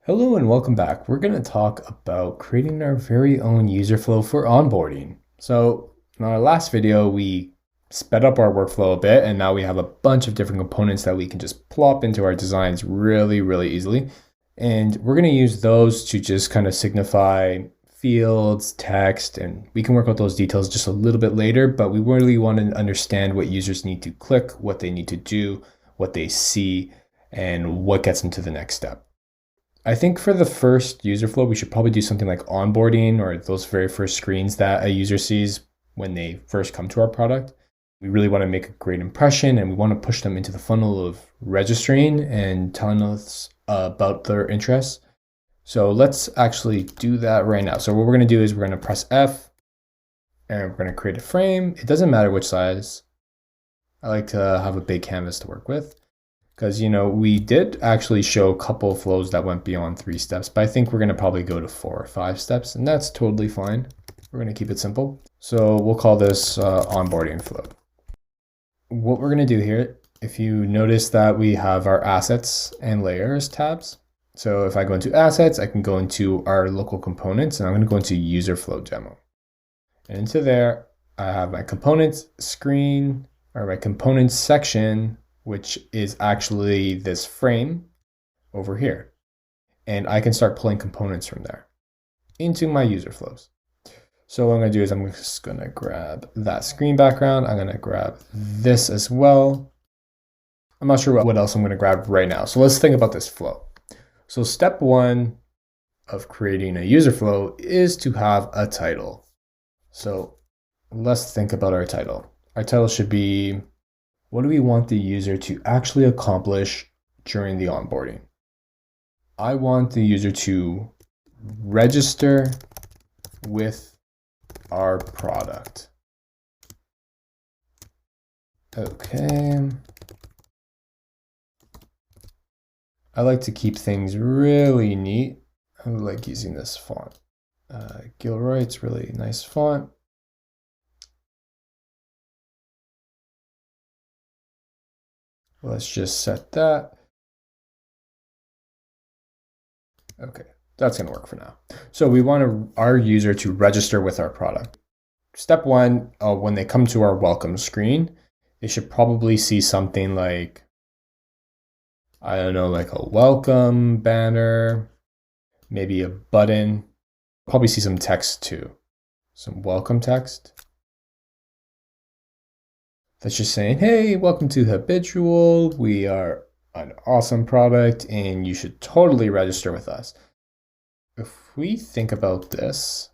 Hello and welcome back. We're going to talk about creating our very own user flow for onboarding. So in our last video, we sped up our workflow a bit, and now we have a bunch of different components that we can just plop into our designs really easily. And we're going to use those to just kind of signify fields, text, and we can work out those details just a little bit later, but we really want to understand what users need to click, what they need to do, what they see, and what gets them to the next step. I think for the first user flow, we should probably do something like onboarding or those very first screens that a user sees when they first come to our product. We really want to make a great impression and we want to push them into the funnel of registering and telling us about their interests. So let's actually do that right now. So what we're going to do is we're going to press F and we're going to create a frame. It doesn't matter which size. I like to have a big canvas to work with. Because, we did actually show a couple of flows that went beyond 3 steps, but I think we're going to probably go to 4 or 5 steps, and that's totally fine. We're going to keep it simple. So we'll call this onboarding flow. What we're going to do here, if you notice that we have our assets and layers tabs. So if I go into assets, I can go into our local components, and I'm going to go into user flow demo. And into there, I have my components screen, or my components section, which is actually this frame over here. And I can start pulling components from there into my user flows. So what I'm going to do is I'm just going to grab that screen background. I'm going to grab this as well. I'm not sure what else I'm going to grab right now. So let's think about this flow. So step 1 of creating a user flow is to have a title. So let's think about our title. Our title should be, what do we want the user to actually accomplish during the onboarding? I want the user to register with our product. Okay. I like to keep things really neat. I like using this font. Gilroy, it's really nice font. Let's just set that. Okay, that's going to work for now. So we want our user to register with our product. Step 1, when they come to our welcome screen, they should probably see something like, I don't know, like a welcome banner, maybe a button, probably see some text too, some welcome text. That's just saying, hey, welcome to Habitual. We are an awesome product and you should totally register with us. If we think about this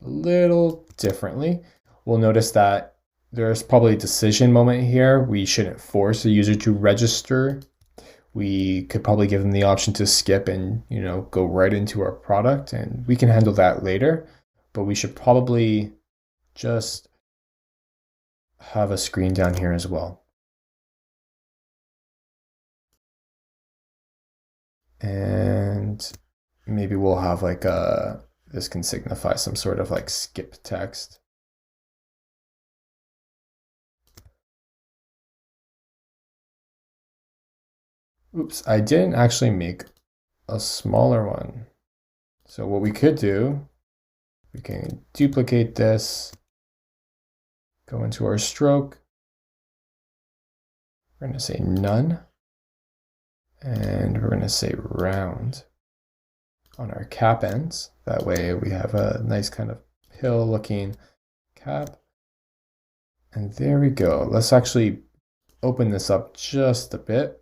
a little differently, we'll notice that there's probably a decision moment here. We shouldn't force the user to register. We could probably give them the option to skip and, go right into our product, and we can handle that later, but we should probably just have a screen down here as well. And maybe we'll have like this can signify some sort of like skip text. Oops, I didn't actually make a smaller one. So what we could do, we can duplicate this, go into our stroke. We're going to say none. And we're going to say round on our cap ends. That way we have a nice kind of pill looking cap. And there we go. Let's actually open this up just a bit.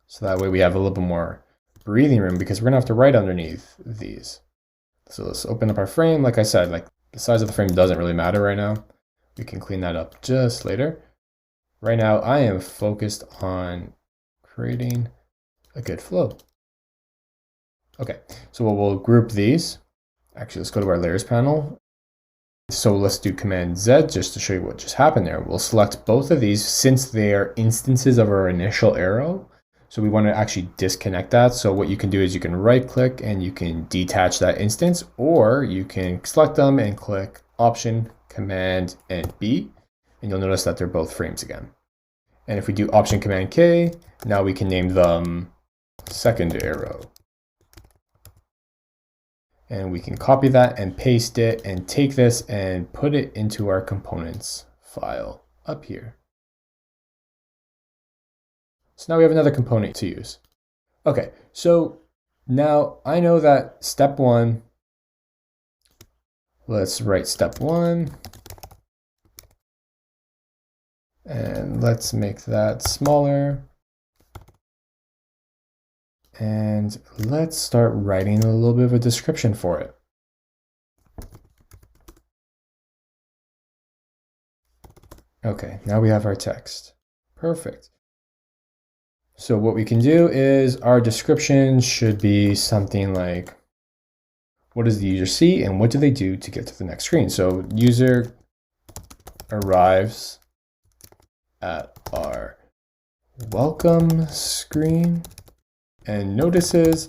So that way we have a little bit more breathing room because we're going to have to write underneath these. So let's open up our frame. Like I said, like the size of the frame doesn't really matter right now. We can clean that up just later. Right now, I am focused on creating a good flow. Okay, so we'll group these. Actually, let's go to our layers panel. So let's do Command Z just to show you what just happened there. We'll select both of these since they are instances of our initial arrow. So we want to actually disconnect that. So what you can do is you can right click and you can detach that instance, or you can select them and click Option, Command, and B. And you'll notice that they're both frames again. And if we do Option Command K, now we can name them second arrow. And we can copy that and paste it and take this and put it into our components file up here. So now we have another component to use. Okay, so now I know that step one, let's write step one. And let's make that smaller. And let's start writing a little bit of a description for it. Okay, now we have our text. Perfect. So what we can do is our description should be something like, what does the user see and what do they do to get to the next screen? So user arrives at our welcome screen and notices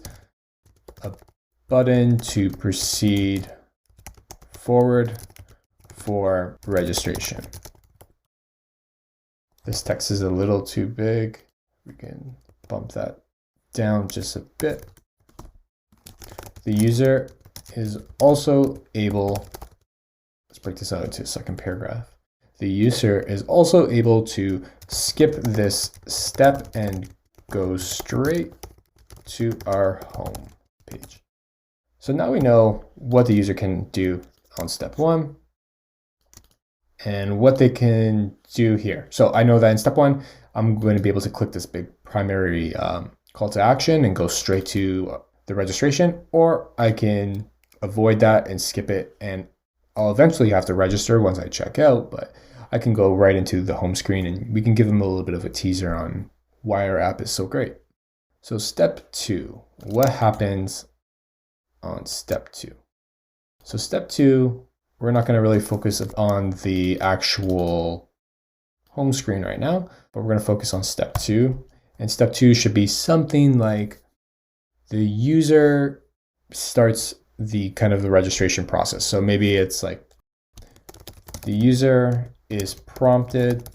a button to proceed forward for registration. This text is a little too big. We can bump that down just a bit. The user is also able, let's break this out into a second paragraph. The user is also able to skip this step and go straight to our home page. So now we know what the user can do on step one and what they can do here. So I know that in step one, I'm going to be able to click this big primary call to action and go straight to the registration, or I can avoid that and skip it, and I'll eventually have to register once I check out, but I can go right into the home screen and we can give them a little bit of a teaser on why our app is so great. So step two, what happens on step two? So step two, we're not going to really focus on the actual home screen right now, but we're going to focus on step two. And step two should be something like the user starts the kind of the registration process. So maybe it's like the user is prompted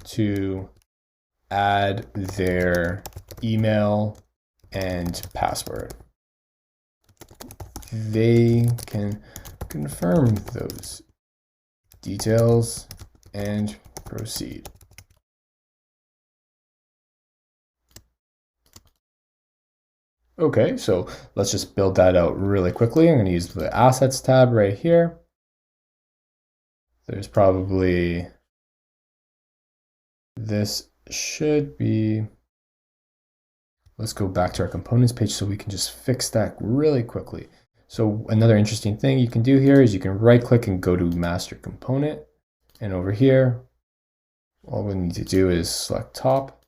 to add their email and password. They can confirm those details and proceed. Okay, so let's just build that out really quickly. I'm going to use the assets tab right here. There's probably, this should be, let's go back to our components page so we can just fix that really quickly. So another interesting thing you can do here is you can right click and go to master component. And over here, all we need to do is select top,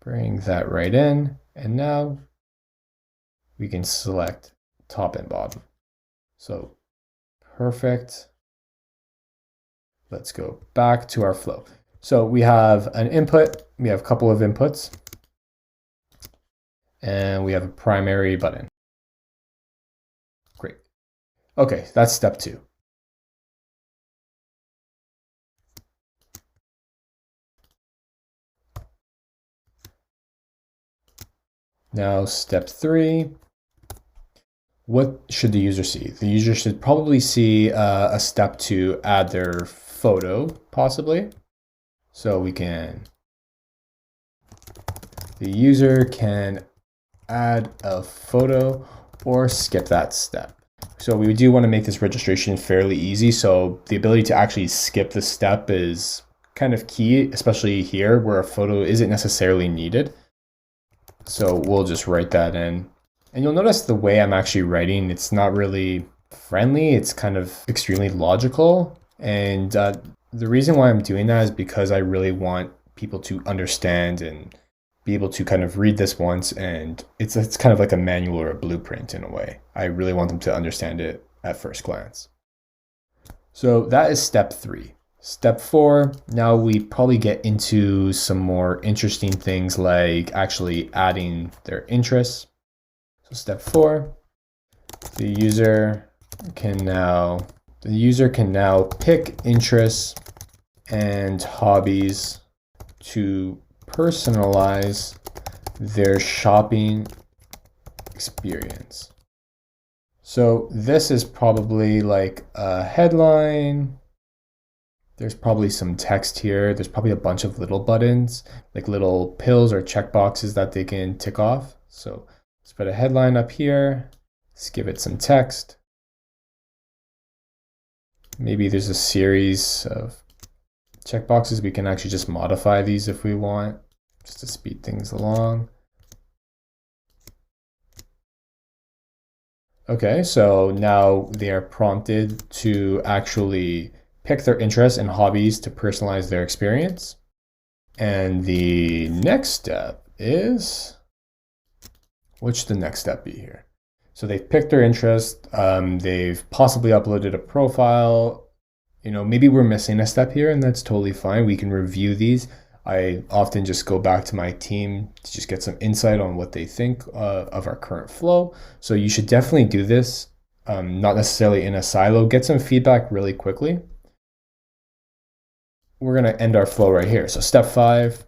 bring that right in, and now we can select top and bottom. So perfect. Let's go back to our flow. So we have an input, we have a couple of inputs, and we have a primary button. Great. Okay, that's step two. Now step three, what should the user see? The user should probably see a step to add their photo, possibly. So we can, the user can add a photo or skip that step. So we do want to make this registration fairly easy. So the ability to actually skip the step is kind of key, especially here where a photo isn't necessarily needed. So we'll just write that in. And you'll notice the way I'm actually writing, it's not really friendly. It's kind of extremely logical. And the reason why I'm doing that is because I really want people to understand and be able to kind of read this once. And it's kind of like a manual or a blueprint in a way. I really want them to understand it at first glance. So that is step three. Step four, now we probably get into some more interesting things like actually adding their interests. So step four, the user can now pick interests and hobbies to personalize their shopping experience. So this is probably like a headline. There's probably some text here. There's probably a bunch of little buttons, like little pills or checkboxes that they can tick off. So let's put a headline up here. Let's give it some text. Maybe there's a series of checkboxes. We can actually just modify these if we want, just to speed things along. Okay, so now they are prompted to actually pick their interests and hobbies to personalize their experience. And the next step is, what should the next step be here? So they've picked their interest, they've possibly uploaded a profile. Maybe we're missing a step here, and that's totally fine. We can review these. I often just go back to my team to just get some insight on what they think of our current flow. So you should definitely do this, not necessarily in a silo. Get some feedback really quickly. We're going to end our flow right here. So step 5,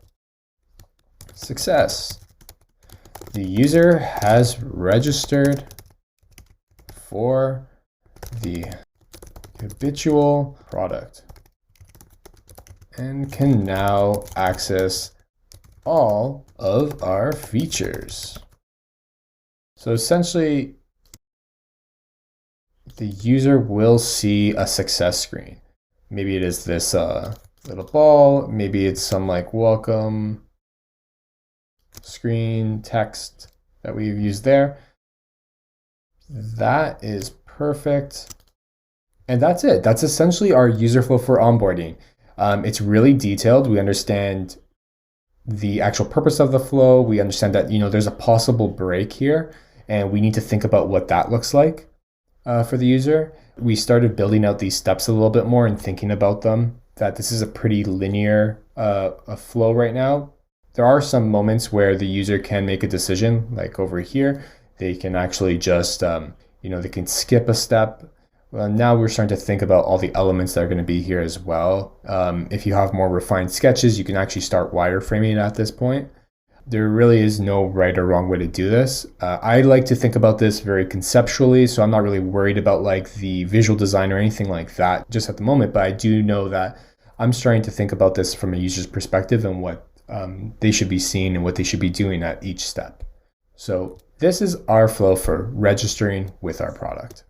success. The user has registered for the habitual product and can now access all of our features. So essentially, the user will see a success screen. Maybe it is this little ball, maybe it's some like welcome screen text that we've used there. That is perfect. And that's it. That's essentially our user flow for onboarding. It's really detailed. We understand the actual purpose of the flow. We understand that there's a possible break here, and we need to think about what that looks like for the user. We started building out these steps a little bit more and thinking about them, that this is a pretty linear flow right now. There are some moments where the user can make a decision, like over here. They can actually just, they can skip a step. Well, now we're starting to think about all the elements that are going to be here as well. If you have more refined sketches, you can actually start wireframing at this point. There really is no right or wrong way to do this. I like to think about this very conceptually, so I'm not really worried about like the visual design or anything like that just at the moment, but I do know that I'm starting to think about this from a user's perspective and what they should be seeing and what they should be doing at each step. So this is our flow for registering with our product.